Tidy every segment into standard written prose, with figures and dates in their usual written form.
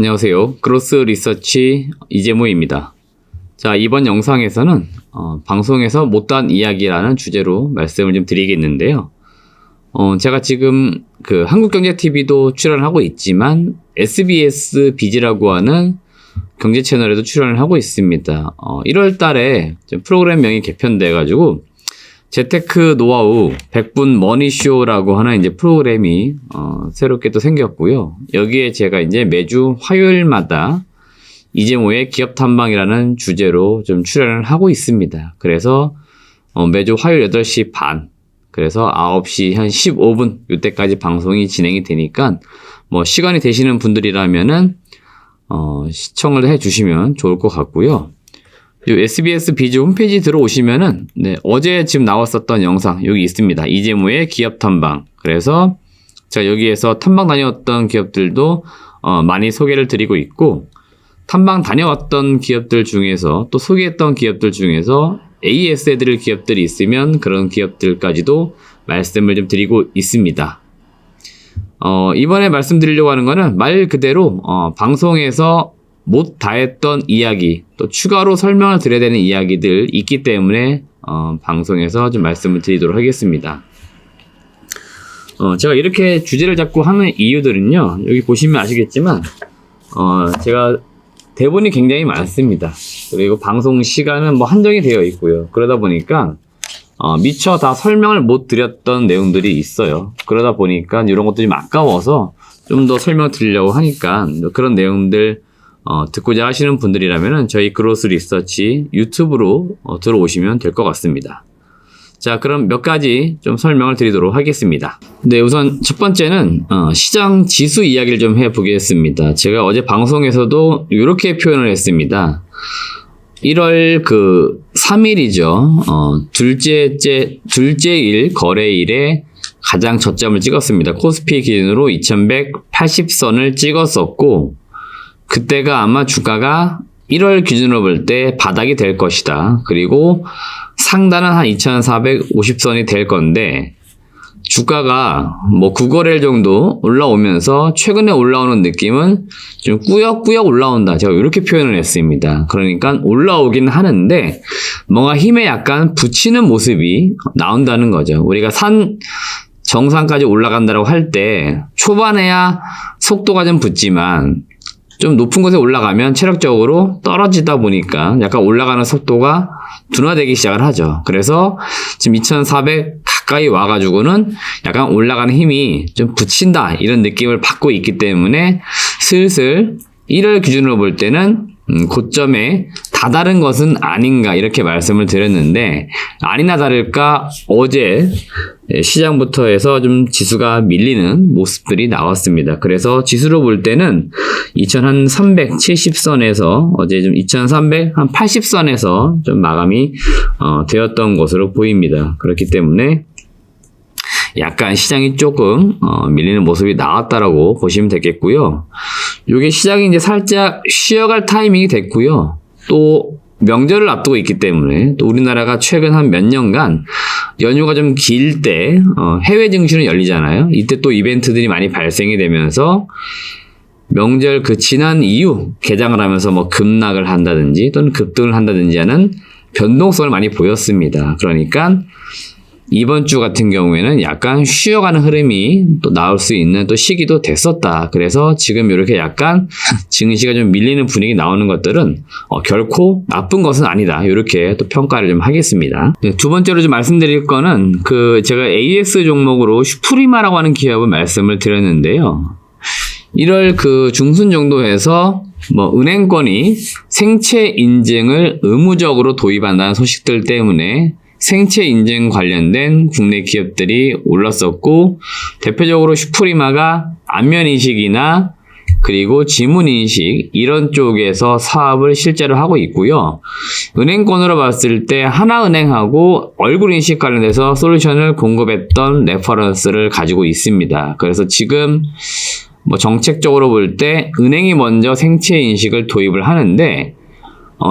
안녕하세요. 그로스 리서치 이재모입니다. 자, 이번 영상에서는 방송에서 못다한 이야기라는 주제로 말씀을 좀 드리겠는데요. 제가 지금 그 한국경제TV도 출연을 하고 있지만 SBS 비즈라고 하는 경제 채널에도 출연을 하고 있습니다. 1월 달에 프로그램명이 개편돼가지고 재테크 노하우 100분 머니쇼라고 하는 이제 프로그램이 새롭게 또 생겼고요. 여기에 제가 이제 매주 화요일마다 이재모의 기업 탐방이라는 주제로 좀 출연을 하고 있습니다. 그래서 매주 화요일 8시 반, 그래서 9시 한 15분 이때까지 방송이 진행이 되니까 뭐 시간이 되시는 분들이라면은 시청을 해 주시면 좋을 것 같고요. 이 SBS 비즈 홈페이지 들어오시면은 어제 지금 나왔었던 영상 여기 있습니다. 이재모의 기업 탐방. 그래서 제가 여기에서 탐방 다녀왔던 기업들도 많이 소개를 드리고 있고, 탐방 다녀왔던 기업들 중에서 또 소개했던 기업들 중에서 AS 해드릴 기업들이 있으면 그런 기업들까지도 말씀을 좀 드리고 있습니다. 이번에 말씀드리려고 하는 거는 말 그대로 방송에서 못 다했던 이야기, 또 추가로 설명을 드려야 되는 이야기들 있기 때문에 방송에서 좀 말씀을 드리도록 하겠습니다. 제가 이렇게 주제를 잡고 하는 이유들은요, 여기 보시면 아시겠지만 제가 대본이 굉장히 많습니다. 그리고 방송 시간은 뭐 한정이 되어 있고요. 그러다 보니까 미처 다 설명을 못 드렸던 내용들이 있어요. 그러다 보니까 이런 것들이 좀 아까워서 좀 더 설명 드리려고 하니까 그런 내용들 듣고자 하시는 분들이라면 저희 그로스 리서치 유튜브로 들어오시면 될 것 같습니다. 자, 그럼 몇 가지 좀 설명을 드리도록 하겠습니다. 네, 우선 첫 번째는 시장 지수 이야기를 좀 해보겠습니다. 제가 어제 방송에서도 이렇게 표현을 했습니다. 1월 3일이죠. 둘째일 거래일에 가장 저점을 찍었습니다. 코스피 기준으로 2180선을 찍었었고, 그때가 아마 주가가 1월 기준으로 볼 때 바닥이 될 것이다. 그리고 상단은 한 2450선이 될 건데, 주가가 뭐 9거래일 정도 올라오면서 최근에 올라오는 느낌은 좀 꾸역꾸역 올라온다. 제가 이렇게 표현을 했습니다. 그러니까 올라오긴 하는데 뭔가 힘에 약간 붙이는 모습이 나온다는 거죠. 우리가 산 정상까지 올라간다고 할 때 초반에야 속도가 좀 붙지만 좀 높은 곳에 올라가면 체력적으로 떨어지다 보니까 약간 올라가는 속도가 둔화되기 시작을 하죠. 그래서 지금 2400 가까이 와가지고는 약간 올라가는 힘이 좀 붙인다, 이런 느낌을 받고 있기 때문에 슬슬 1월 기준으로 볼 때는 고점에 다다른 것은 아닌가, 이렇게 말씀을 드렸는데, 아니나 다를까 어제 시장부터 해서 좀 지수가 밀리는 모습들이 나왔습니다. 그래서 지수로 볼 때는 2370선에서 어제 좀 2380선에서 좀 마감이 되었던 것으로 보입니다. 그렇기 때문에 약간 시장이 조금 밀리는 모습이 나왔다라고 보시면 되겠고요. 요게 시장이 이제 살짝 쉬어갈 타이밍이 됐고요. 또 명절을 앞두고 있기 때문에, 또 우리나라가 최근 한 몇 년간 연휴가 좀 길 때 해외 증시는 열리잖아요. 이때 또 이벤트들이 많이 발생이 되면서 명절 지난 이후 개장을 하면서 뭐 급락을 한다든지 또는 급등을 한다든지 하는 변동성을 많이 보였습니다. 그러니까 이번 주 같은 경우에는 약간 쉬어가는 흐름이 또 나올 수 있는 또 시기도 됐었다. 그래서 지금 이렇게 약간 증시가 좀 밀리는 분위기 나오는 것들은 결코 나쁜 것은 아니다. 이렇게 또 평가를 좀 하겠습니다. 네, 두 번째로 좀 말씀드릴 거는 제가 AS 종목으로 슈프리마라고 하는 기업을 말씀을 드렸는데요. 1월 중순 정도 해서 은행권이 생체 인증을 의무적으로 도입한다는 소식들 때문에 생체 인증 관련된 국내 기업들이 올랐었고, 대표적으로 슈프리마가 안면인식이나 그리고 지문인식 이런 쪽에서 사업을 실제로 하고 있고요. 은행권으로 봤을 때 하나은행하고 얼굴인식 관련해서 솔루션을 공급했던 레퍼런스를 가지고 있습니다. 그래서 지금 정책적으로 볼 때 은행이 먼저 생체 인식을 도입을 하는데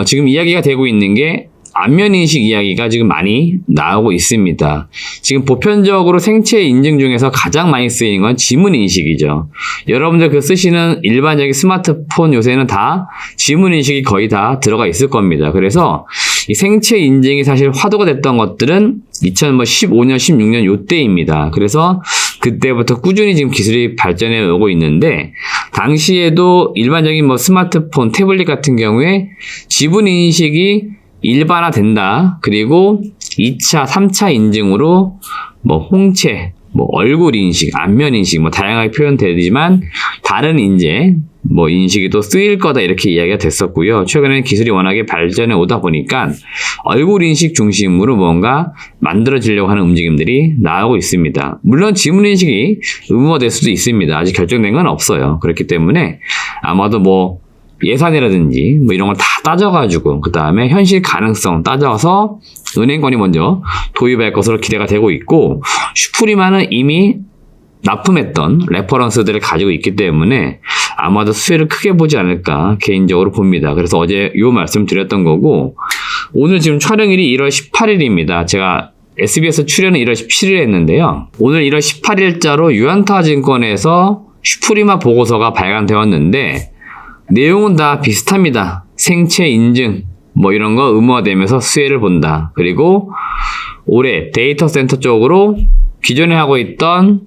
지금 이야기가 되고 있는 게 안면인식 이야기가 지금 많이 나오고 있습니다. 지금 보편적으로 생체 인증 중에서 가장 많이 쓰이는 건 지문인식이죠. 여러분들 그 쓰시는 일반적인 스마트폰 요새는 다 지문인식이 거의 다 들어가 있을 겁니다. 그래서 이 생체 인증이 사실 화두가 됐던 것들은 2015년, 16년 요때입니다. 그래서 그때부터 꾸준히 지금 기술이 발전해 오고 있는데, 당시에도 일반적인 스마트폰, 태블릿 같은 경우에 지문 인식이 일반화된다. 그리고 2차, 3차 인증으로 홍채, 얼굴 인식, 안면 인식, 다양하게 표현되지만, 다른 인식이 또 쓰일 거다 이렇게 이야기가 됐었고요. 최근에는 기술이 워낙에 발전해 오다 보니까 얼굴 인식 중심으로 뭔가 만들어지려고 하는 움직임들이 나오고 있습니다. 물론 지문 인식이 의무화될 수도 있습니다. 아직 결정된 건 없어요. 그렇기 때문에 아마도 예산이라든지 이런 걸 다 따져가지고 그 다음에 현실 가능성 따져서 은행권이 먼저 도입할 것으로 기대가 되고 있고, 슈프리마는 이미 납품했던 레퍼런스들을 가지고 있기 때문에 아마도 수혜를 크게 보지 않을까 개인적으로 봅니다. 그래서 어제 요 말씀 드렸던 거고, 오늘 지금 촬영일이 1월 18일입니다. 제가 SBS 출연은 1월 17일에 했는데요. 오늘 1월 18일자로 유안타증권에서 슈프리마 보고서가 발간되었는데 내용은 다 비슷합니다. 생체 인증 이런 거 의무화되면서 수혜를 본다. 그리고 올해 데이터 센터 쪽으로 기존에 하고 있던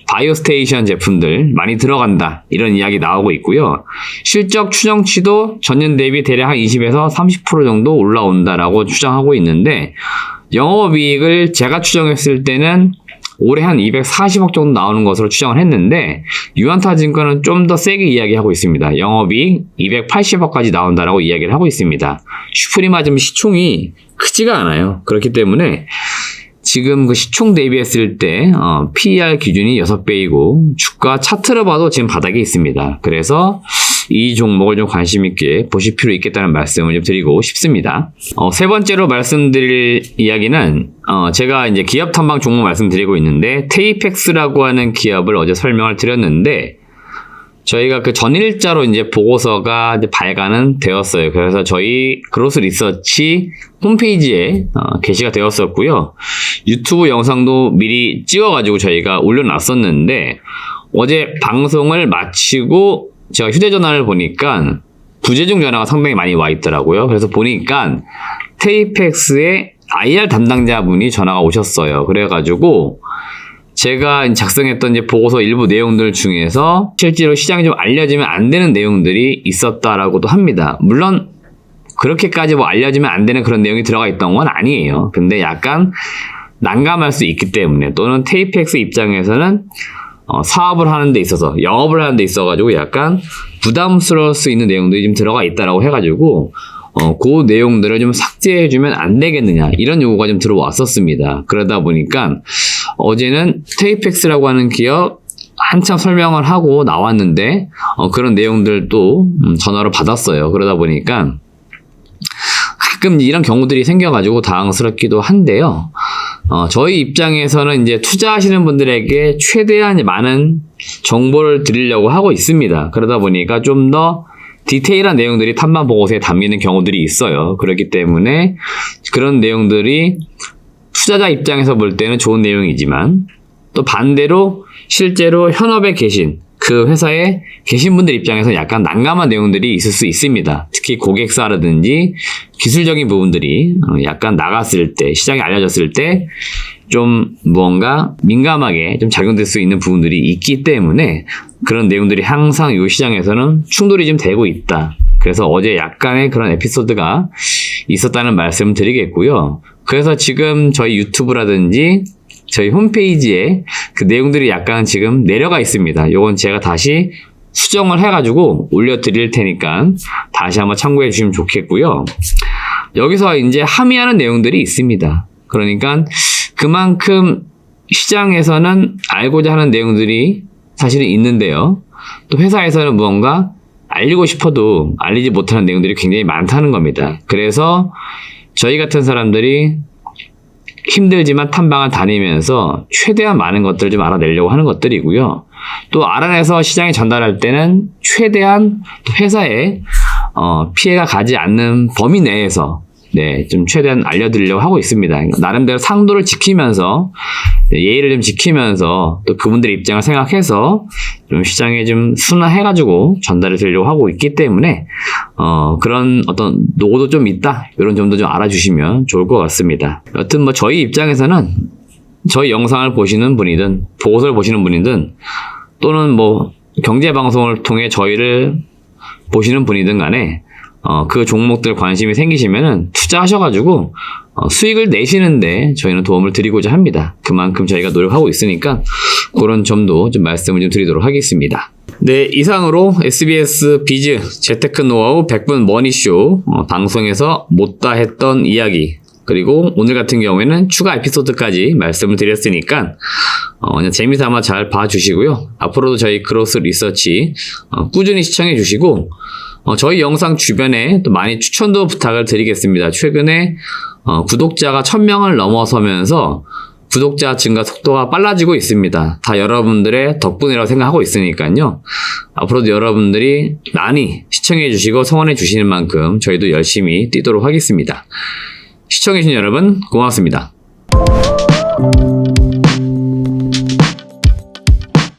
바이오스테이션 제품들 많이 들어간다. 이런 이야기 나오고 있고요. 실적 추정치도 전년 대비 대략 한 20에서 30% 정도 올라온다라고 추정하고 있는데, 영업이익을 제가 추정했을 때는 올해 한 240억 정도 나오는 것으로 추정을 했는데, 유안타증권은 좀 더 세게 이야기하고 있습니다. 영업이익 280억까지 나온다라고 이야기를 하고 있습니다. 슈프리마 지금 시총이 크지가 않아요. 그렇기 때문에 지금 그 시총 대비했을 때 PER 기준이 6배이고 주가 차트를 봐도 지금 바닥에 있습니다. 그래서 이 종목을 좀 관심 있게 보실 필요 있겠다는 말씀을 좀 드리고 싶습니다. 세 번째로 말씀드릴 이야기는 제가 이제 기업 탐방 종목 말씀드리고 있는데, 테이펙스라고 하는 기업을 어제 설명을 드렸는데, 저희가 그 전일자로 보고서가 발간은 되었어요. 그래서 저희 그로스 리서치 홈페이지에 게시가 되었었고요. 유튜브 영상도 미리 찍어가지고 저희가 올려놨었는데, 어제 방송을 마치고 제가 휴대전화를 보니까 부재중 전화가 상당히 많이 와 있더라고요. 그래서 보니까 테이펙스의 IR 담당자분이 전화가 오셨어요. 그래가지고 제가 작성했던 보고서 일부 내용들 중에서 실제로 시장에 좀 알려지면 안 되는 내용들이 있었다라고도 합니다. 물론 그렇게까지 알려지면 안 되는 그런 내용이 들어가 있던 건 아니에요. 근데 약간 난감할 수 있기 때문에, 또는 테이펙스 입장에서는 사업을 하는 데 있어서, 영업을 하는 데 있어가지고 약간 부담스러울 수 있는 내용들이 좀 들어가 있다라고 해가지고 그 내용들을 좀 삭제해주면 안 되겠느냐, 이런 요구가 좀 들어왔었습니다. 그러다 보니까 어제는 테이펙스라고 하는 기업 한참 설명을 하고 나왔는데 그런 내용들도 전화로 받았어요. 그러다 보니까 가끔 이런 경우들이 생겨가지고 당황스럽기도 한데요. 저희 입장에서는 투자하시는 분들에게 최대한 많은 정보를 드리려고 하고 있습니다. 그러다 보니까 좀 더 디테일한 내용들이 탐방 보고서에 담기는 경우들이 있어요. 그렇기 때문에 그런 내용들이 투자자 입장에서 볼 때는 좋은 내용이지만, 또 반대로 실제로 현업에 계신 그 회사에 계신 분들 입장에서 약간 난감한 내용들이 있을 수 있습니다. 특히 고객사라든지 기술적인 부분들이 약간 나갔을 때, 시장에 알려졌을 때 좀 뭔가 민감하게 좀 작용될 수 있는 부분들이 있기 때문에 그런 내용들이 항상 이 시장에서는 충돌이 좀 되고 있다. 그래서 어제 약간의 그런 에피소드가 있었다는 말씀을 드리겠고요. 그래서 지금 저희 유튜브라든지 저희 홈페이지에 그 내용들이 약간 지금 내려가 있습니다. 요건 제가 다시 수정을 해가지고 올려드릴 테니까 다시 한번 참고해 주시면 좋겠고요. 여기서 함의하는 내용들이 있습니다. 그러니까 그만큼 시장에서는 알고자 하는 내용들이 사실은 있는데요. 또 회사에서는 무언가 알리고 싶어도 알리지 못하는 내용들이 굉장히 많다는 겁니다. 그래서 저희 같은 사람들이 힘들지만 탐방을 다니면서 최대한 많은 것들을 좀 알아내려고 하는 것들이고요. 또 알아내서 시장에 전달할 때는 최대한 회사에 피해가 가지 않는 범위 내에서 네, 좀 최대한 알려드리려고 하고 있습니다. 나름대로 상도를 지키면서, 예의를 좀 지키면서, 또 그분들의 입장을 생각해서, 좀 시장에 좀 순화해가지고 전달을 드리려고 하고 있기 때문에, 그런 어떤 노고도 좀 있다. 이런 점도 좀 알아주시면 좋을 것 같습니다. 여튼 뭐 저희 입장에서는, 저희 영상을 보시는 분이든, 보고서를 보시는 분이든, 또는 뭐, 경제방송을 통해 저희를 보시는 분이든 간에, 그 종목들 관심이 생기시면은 투자하셔가지고 수익을 내시는데 저희는 도움을 드리고자 합니다. 그만큼 저희가 노력하고 있으니까 그런 점도 좀 말씀을 좀 드리도록 하겠습니다. 네, 이상으로 SBS 비즈 재테크 노하우 100분 머니쇼 방송에서 못다 했던 이야기, 그리고 오늘 같은 경우에는 추가 에피소드까지 말씀을 드렸으니까 그냥 재미삼아 잘 봐주시고요. 앞으로도 저희 그로스 리서치 꾸준히 시청해 주시고, 저희 영상 주변에 또 많이 추천도 부탁을 드리겠습니다. 최근에 구독자가 1000명을 넘어서면서 구독자 증가 속도가 빨라지고 있습니다. 다 여러분들의 덕분이라고 생각하고 있으니까요. 앞으로도 여러분들이 많이 시청해 주시고 성원해 주시는 만큼 저희도 열심히 뛰도록 하겠습니다. 시청해 주신 여러분 고맙습니다.